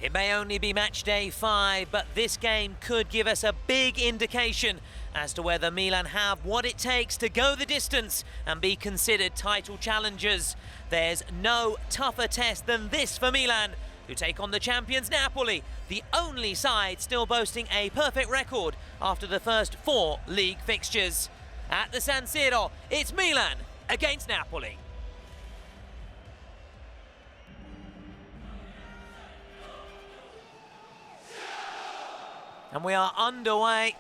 It may only be match day 5, but this game could give us a big indication as to whether Milan have what it takes to go the distance and be considered title challengers. There's no tougher test than this for Milan, who take on the champions Napoli, the only side still boasting a perfect record after the first 4 league fixtures. At the San Siro, it's Milan against Napoli. And we are underway.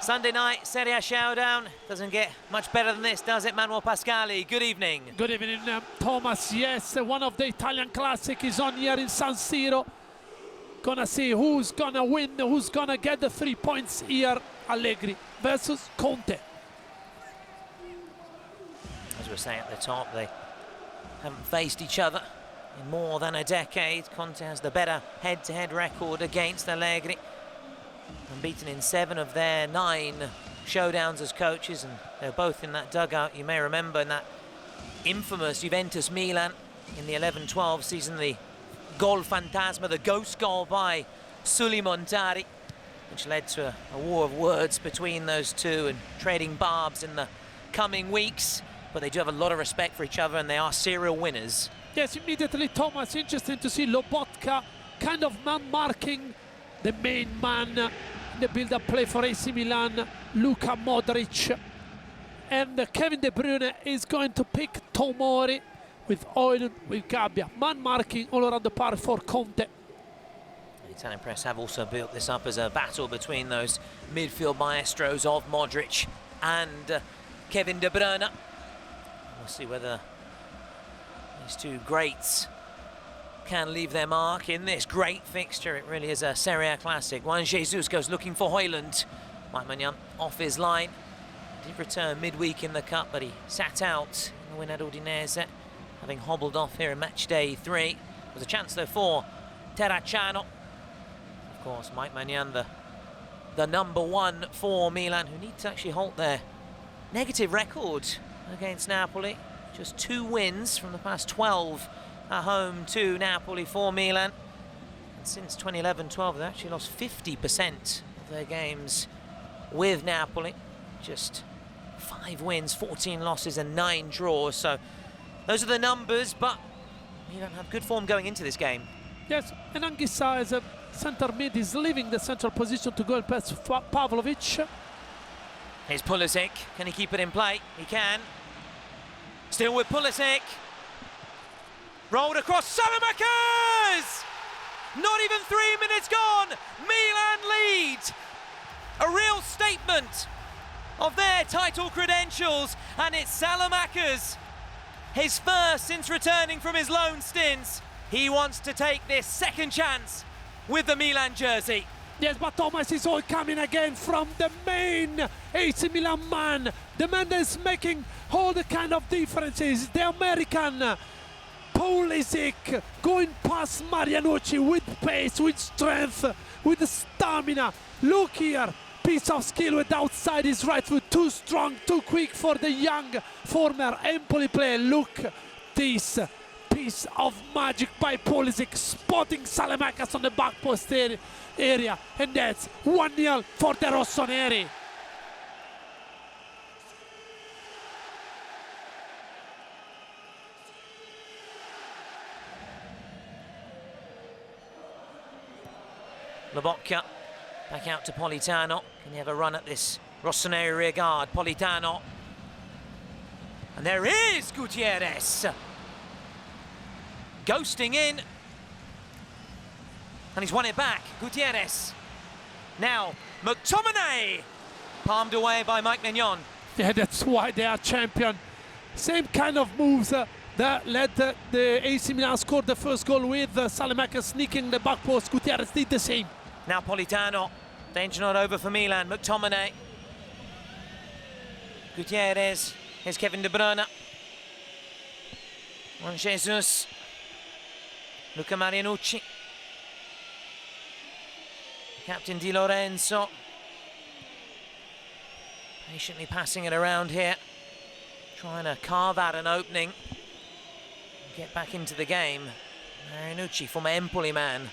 Sunday night Serie A showdown. Doesn't get much better than this, does it, Manuel Pascali? Good evening. Good evening, Thomas. Yes, one of the Italian classic is on here in San Siro. Gonna see who's gonna win, who's gonna get the 3 points here. Allegri versus Conte. As we were saying at the top, they haven't faced each other in more than a decade. Conte has the better head-to-head record against Allegri. Unbeaten in 7 of their 9 showdowns as coaches, and they're both in that dugout. You may remember in that infamous Juventus Milan in the 11-12 season, the goal fantasma, the ghost goal by Montari, which led to a war of words between those two and trading barbs in the coming weeks. But they do have a lot of respect for each other, and they are serial winners. Yes, immediately, Thomas, interesting to see Lobotka kind of man-marking the main man in the build-up play for AC Milan, Luka Modric. And Kevin De Bruyne is going to pick Tomori with Højlund, with Gabbia. Man-marking all around the park for Conte. The Italian press have also built this up as a battle between those midfield maestros of Modric and Kevin De Bruyne. We'll see whether these two greats can leave their mark in this great fixture. It really is a Serie A classic. Juan Jesus goes looking for Højlund. Maignan off his line. Did return midweek in the cup, but he sat out in the win at Udinese, having hobbled off here in match day 3. There was a chance though for Terracciano. Of course, Maignan, the number 1 for Milan, who need to actually halt their negative record against Napoli. Just 2 wins from the past 12 at home to Napoli for Milan. And since 2011-12, they've actually lost 50% of their games with Napoli. Just 5 wins, 14 losses and 9 draws. So those are the numbers, but Milan have good form going into this game. Yes, and Anguissa as a centre mid is leaving the central position to go past Pavlovic. Here's Pulisic. Can he keep it in play? He can. Still with Pulisic. Rolled across, Saelemaekers! Not even 3 minutes gone. Milan lead. A real statement of their title credentials, and it's Saelemaekers. His first since returning from his loan stints. He wants to take this second chance with the Milan jersey. Yes, but Thomas is all coming again from the main AC Milan man. The man that's making all the kind of differences. The American Pulisic going past Marianucci with pace, with strength, with stamina. Look here, piece of skill with outside his right foot. Too strong, too quick for the young former Empoli player. Look, this piece of magic by Pulisic, spotting Saelemaekers on the back post area. And that's 1-0 for the Rossoneri. Lobotka back out to Politano. Can he have a run at this Rossoneri rear guard? Politano. And there is Gutierrez. Ghosting in. And he's won it back. Gutierrez. Now, McTominay. Palmed away by Maignan. Yeah, that's why they are champion. Same kind of moves that led the AC Milan scored the first goal with Saelemaekers sneaking the back post. Gutierrez did the same. Now Politano. Danger not over for Milan. McTominay. Gutierrez. Here's Kevin De Bruyne. Juan Jesus. Luca Marianucci. Captain Di Lorenzo. Patiently passing it around here. Trying to carve out an opening. Get back into the game. Marianucci, former Empoli man.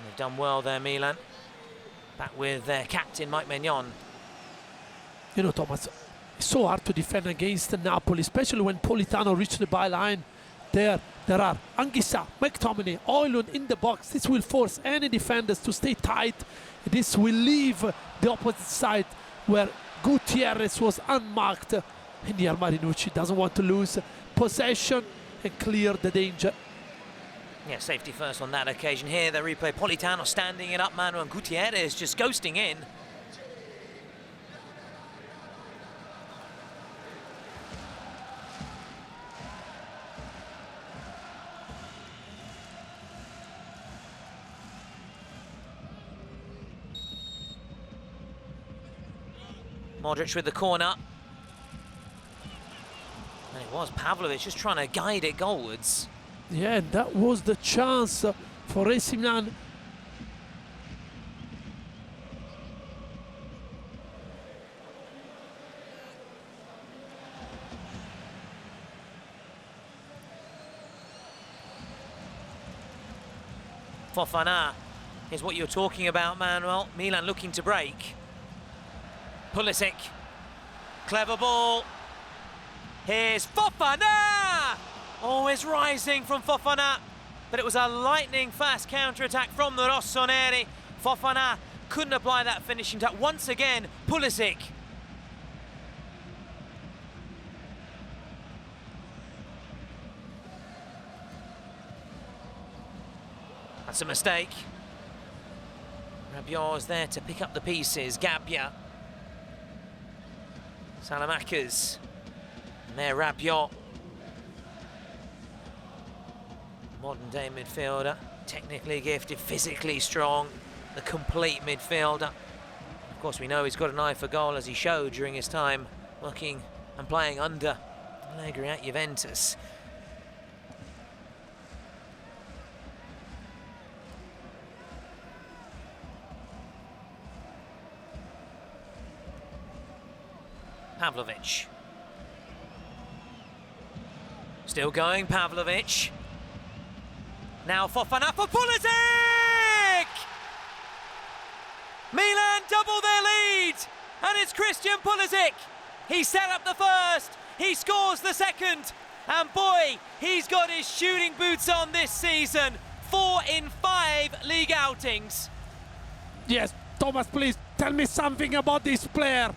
They've done well there, Milan. Back with their captain, Mike Maignan. You know, Thomas, it's so hard to defend against Napoli, especially when Politano reached the byline. There are Anguissa, McTominay, Højlund in the box. This will force any defenders to stay tight. This will leave the opposite side where Gutierrez was unmarked. And here Marinucci doesn't want to lose possession and clear the danger. Yeah, safety first on that occasion. Here the replay, Politano standing it up, Manu, and Gutierrez just ghosting in. Modric with the corner. And it was Pavlovic just trying to guide it goalwards. Yeah, that was the chance for AC Milan. Fofana is what you're talking about, Manuel. Milan looking to break. Pulisic, clever ball. Here's Fofana! Always rising from Fofana, but it was a lightning fast counter-attack from the Rossoneri. Fofana couldn't apply that finishing touch. Once again, Pulisic. That's a mistake. Rabiot is there to pick up the pieces. Gabbia. Saelemaekers. And there Rabiot. Modern day midfielder. Technically gifted, physically strong. The complete midfielder. Of course, we know he's got an eye for goal, as he showed during his time working and playing under Allegri at Juventus. Pavlovic. Still going, Pavlovic. Now Fofana for Pulisic! Milan double their lead, and it's Christian Pulisic. He set up the first, he scores the second, and boy, he's got his shooting boots on this season. 4 in 5 league outings. Yes, Thomas, please tell me something about this player.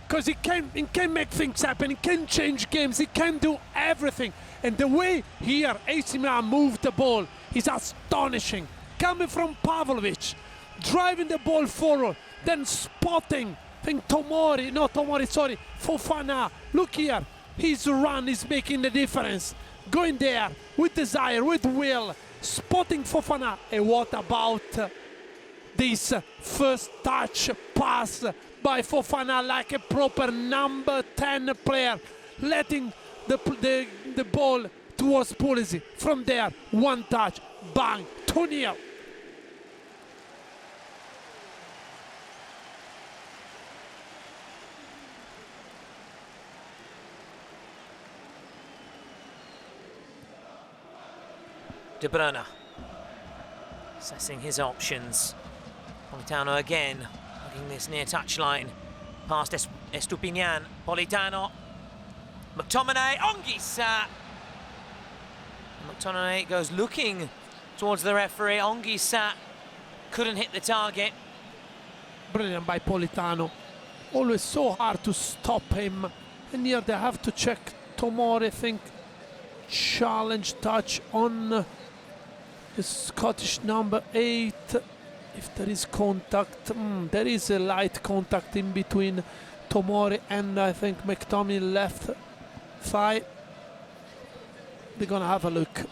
Because he can make things happen, he can change games, he can do everything. And the way here AC Milan moved the ball is astonishing. Coming from Pavlovic, driving the ball forward, then spotting, Fofana. Look here, his run is making the difference. Going there with desire, with will, spotting Fofana. And what about this first touch pass by Fofana, like a proper number 10 player, letting the ball towards Pulisic. From there, one touch, bang, 2-0. De Bruyne assessing his options. Politano again, hugging this near touchline. Past Estupinian, Politano. McTominay, Anguissa. McTominay goes looking towards the referee. Anguissa couldn't hit the target. Brilliant by Politano. Always so hard to stop him. And here they have to check Tomori, I think. Challenge touch on the Scottish number 8. If there is contact, there is a light contact in between Tomori and I think McTominay left thigh. They're gonna have a look.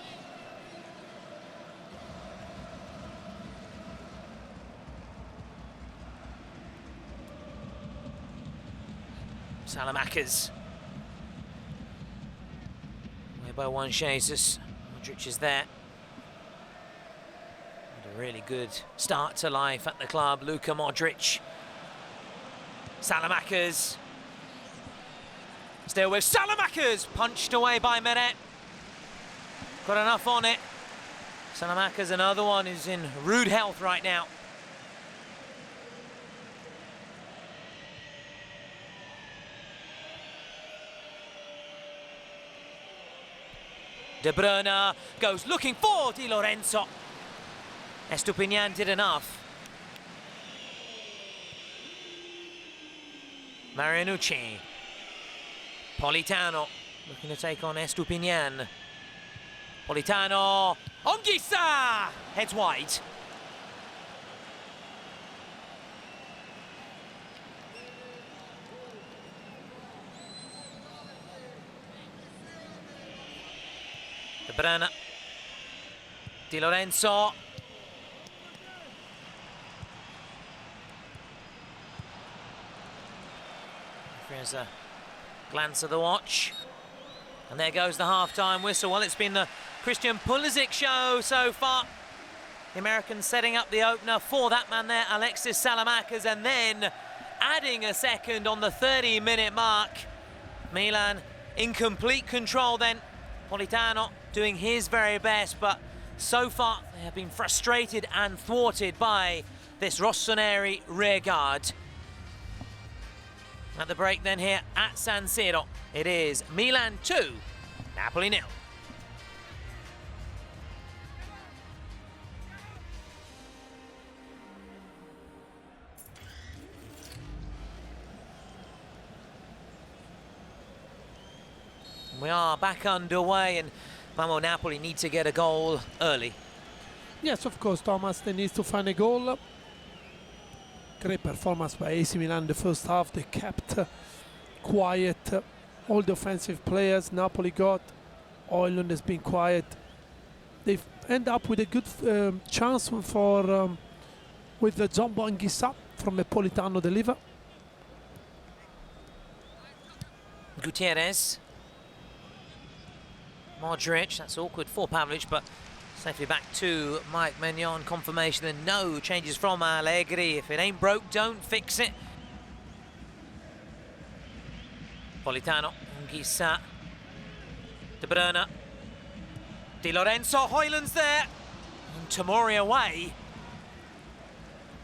Saelemaekers. Way by one Jesus. Modric is there. And a really good start to life at the club, Luka Modric. Saelemaekers. Still with Saelemaekers, punched away by Meret. Got enough on it. Saelemaekers, another one who's in rude health right now. De Bruyne goes looking for Di Lorenzo. Estupiñán did enough. Marianucci. Politano looking to take on Estupiñán. Politano. Anguissa! Heads wide. De Bruyne. Di Lorenzo. Here's a glance of the watch. And there goes the half-time whistle. Well, it's been the Christian Pulisic show so far. The Americans setting up the opener for that man there, Alexis Saelemaekers, and then adding a second on the 30-minute mark. Milan in complete control then. Politano doing his very best, but so far they have been frustrated and thwarted by this Rossoneri rearguard. At the break then here at San Siro, it is Milan 2, Napoli 0. We are back underway, and Napoli need to get a goal early. Yes, of course, Thomas, they need to find a goal. Great performance by AC Milan in the first half. They kept quiet all the offensive players. Napoli got. Højlund has been quiet. They end up with a good chance for with the Zombo Anguissa from a Politano deliver. Gutierrez. Modric, that's awkward for Pavlic, but safely back to Mike Maignan. Confirmation and no changes from Allegri. If it ain't broke, don't fix it. Politano, Anguissa, De Bruyne, Di Lorenzo, Højlund's there, and Tomori away.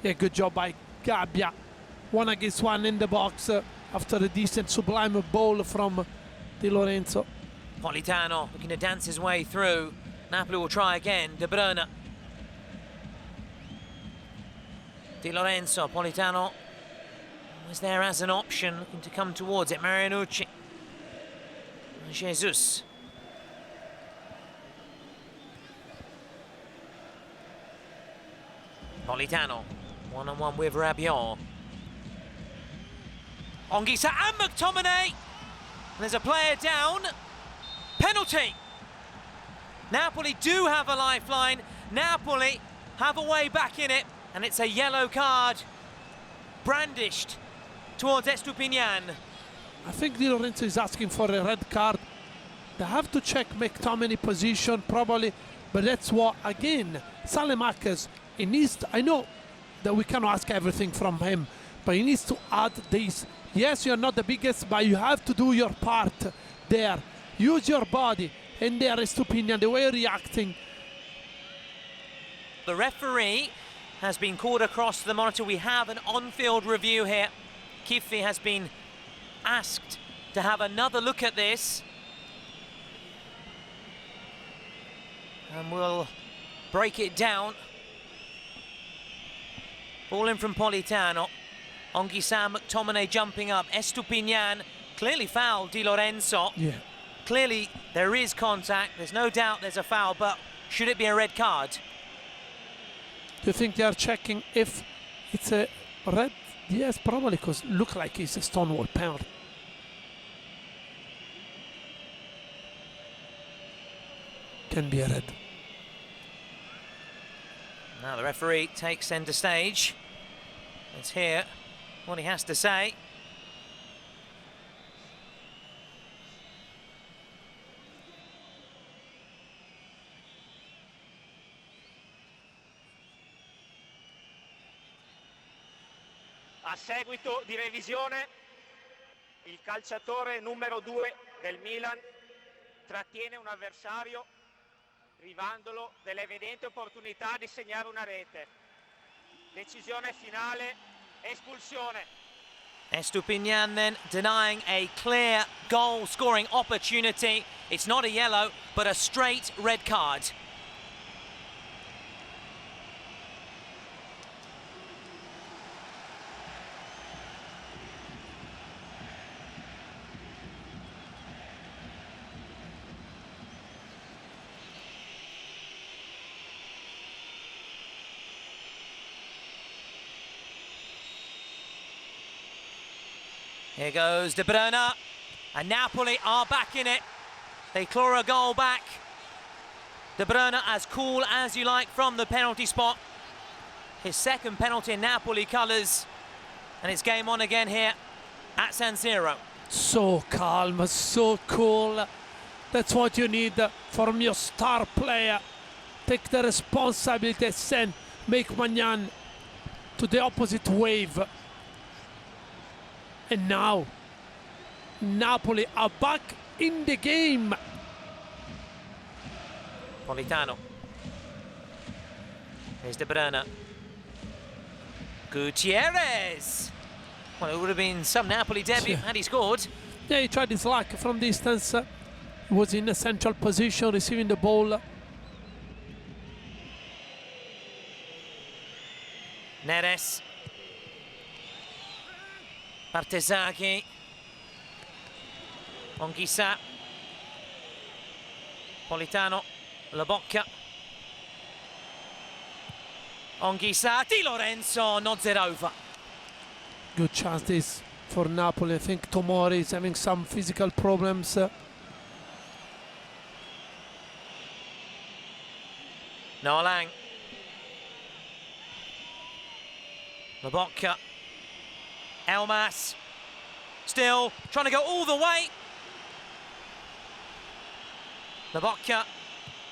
Yeah, good job by Gabbia. 1 against 1 in the box after a decent sublime ball from Di Lorenzo. Politano looking to dance his way through. Napoli will try again. De Bruyne. Di Lorenzo. Politano was there as an option, looking to come towards it. Marianucci. Jesus. Politano. One-on-one with Rabiot. Anguissa and McTominay. There's a player down. Penalty. Napoli do have a lifeline. Napoli have a way back in it, and it's a yellow card brandished towards Estupiñán. I think Di Lorenzo is asking for a red card. They have to check McTominay position probably, but that's what, again, Saelemaekers, he needs to, I know that we cannot ask everything from him, but he needs to add this. Yes, you're not the biggest, but you have to do your part there. Use your body. And there is Estupiñán, the way you're reacting. The referee has been called across to the monitor. We have an on-field review here. Kiffi has been asked to have another look at this. And we'll break it down. Ball in from Politano. Anguissa, McTominay jumping up. Estupiñán clearly fouled Di Lorenzo. Yeah. Clearly there is contact. There's no doubt there's a foul, but should it be a red card? Do you think they are checking if it's a red? Yes, probably, because look like it's a Stonewall penalty. Can be a red. Now the referee takes centre stage. Let's hear what he has to say. A seguito di revisione, il calciatore numero 2 del Milan trattiene un avversario privandolo dell'evidente opportunità di segnare una rete. Decisione finale, espulsione. Estupiñán then denying a clear goal-scoring opportunity. It's not a yellow, but a straight red card. Here goes De Bruyne, and Napoli are back in it. They claw a goal back. De Bruyne as cool as you like from the penalty spot. His second penalty in Napoli colours, and it's game on again here at San Siro. So calm, so cool. That's what you need from your star player. Take the responsibility, send Maikmanyan to the opposite wave. And now, Napoli are back in the game. Politano. Here's De Bruyne. Gutierrez. Well, it would have been some Napoli debut had he scored. Yeah, he tried his luck from distance. He was in a central position, receiving the ball. Neres. Partesacchi. Onghissà. Politano. La Bocca. Onghissà. Di Lorenzo nods it over. Good chance this for Napoli. I think Tomori is having some physical problems. Noah Lang. La Bocca. Elmas. Still trying to go all the way. La Bocca.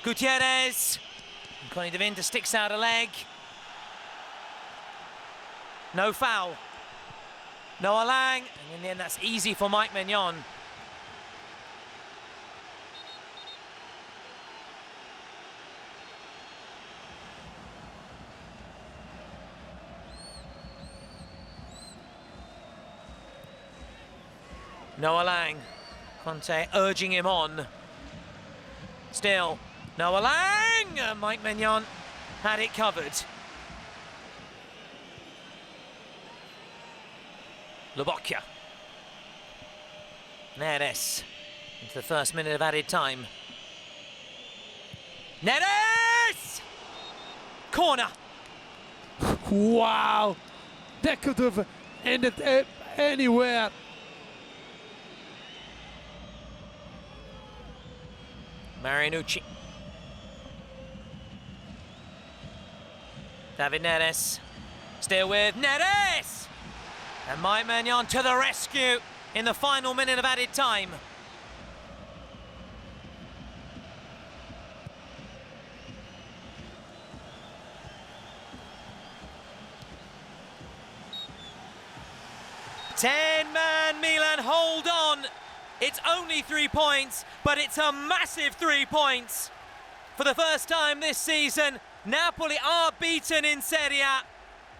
Gutierrez. And Connie De Winter sticks out a leg. No foul. Noah Lang. And in the end, that's easy for Maikmanyan. Noah Lang. Conte urging him on. Still, Noah Lang! Maikmanyan had it covered. La Bocca. Neres into the first minute of added time. Neres! Corner. Wow! That could have ended anywhere. Marinucci. David Neres. Still with Neres! And Maikmanyan to the rescue in the final minute of added time. Ten-man Milan, hold on. It's only 3 points, but it's a massive 3 points. For the first time this season, Napoli are beaten in Serie A.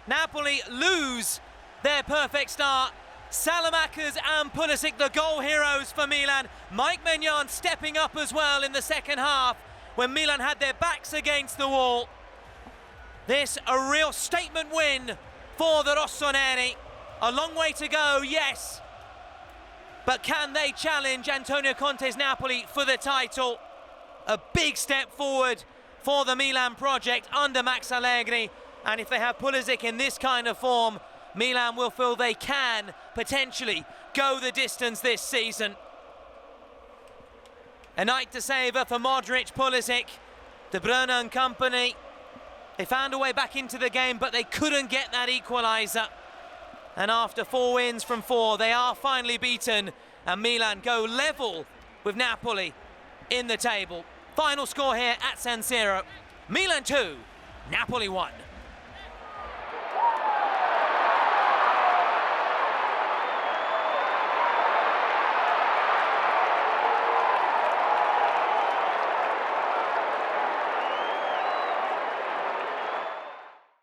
Napoli lose their perfect start. Saelemaekers and Pulisic, the goal heroes for Milan. Maikmanyan stepping up as well in the second half when Milan had their backs against the wall. This a real statement win for the Rossoneri. A long way to go, yes. But can they challenge Antonio Conte's Napoli for the title? A big step forward for the Milan project under Max Allegri. And if they have Pulisic in this kind of form, Milan will feel they can potentially go the distance this season. A night to savour for Modric, Pulisic, De Bruyne and company. They found a way back into the game, but they couldn't get that equaliser. And after 4 wins from 4, they are finally beaten, and Milan go level with Napoli in the table. Final score here at San Siro, Milan 2, Napoli 1.